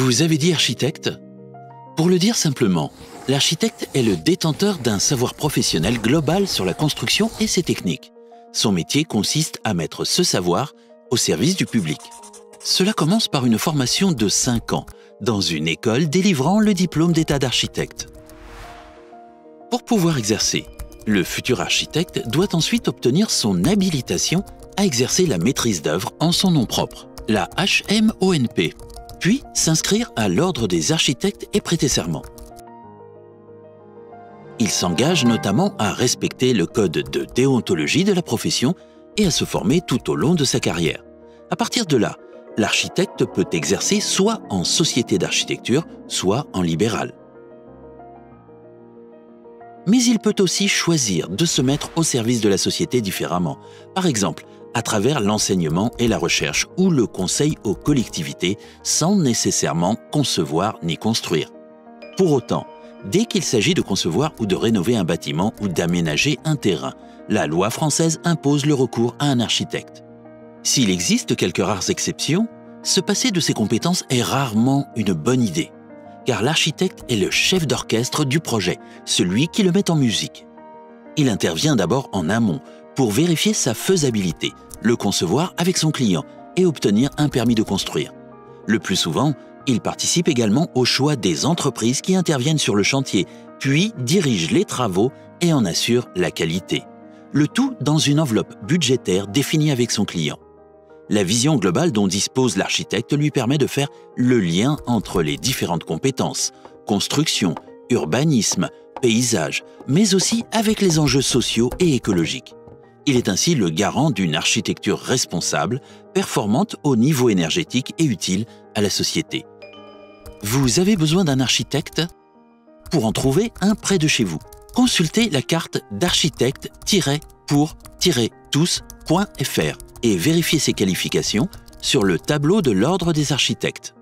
Vous avez dit architecte? Pour le dire simplement, l'architecte est le détenteur d'un savoir professionnel global sur la construction et ses techniques. Son métier consiste à mettre ce savoir au service du public. Cela commence par une formation de 5 ans dans une école délivrant le diplôme d'état d'architecte. Pour pouvoir exercer, le futur architecte doit ensuite obtenir son habilitation à exercer la maîtrise d'œuvre en son nom propre, la HMONP, puis s'inscrire à l'Ordre des architectes et prêter serment. Il s'engage notamment à respecter le code de déontologie de la profession et à se former tout au long de sa carrière. À partir de là, l'architecte peut exercer soit en société d'architecture, soit en libéral. Mais il peut aussi choisir de se mettre au service de la société différemment, par exemple à travers l'enseignement et la recherche ou le conseil aux collectivités sans nécessairement concevoir ni construire. Pour autant, dès qu'il s'agit de concevoir ou de rénover un bâtiment ou d'aménager un terrain, la loi française impose le recours à un architecte. S'il existe quelques rares exceptions, se passer de ces compétences est rarement une bonne idée, car l'architecte est le chef d'orchestre du projet, celui qui le met en musique. Il intervient d'abord en amont pour vérifier sa faisabilité, le concevoir avec son client et obtenir un permis de construire. Le plus souvent, il participe également au choix des entreprises qui interviennent sur le chantier, puis dirige les travaux et en assure la qualité. Le tout dans une enveloppe budgétaire définie avec son client. La vision globale dont dispose l'architecte lui permet de faire le lien entre les différentes compétences, construction, urbanisme, paysage, mais aussi avec les enjeux sociaux et écologiques. Il est ainsi le garant d'une architecture responsable, performante au niveau énergétique et utile à la société. Vous avez besoin d'un architecte? Pour en trouver un près de chez vous, consultez la carte d'architecte-pour-tous.fr et vérifiez ses qualifications sur le tableau de l'Ordre des architectes.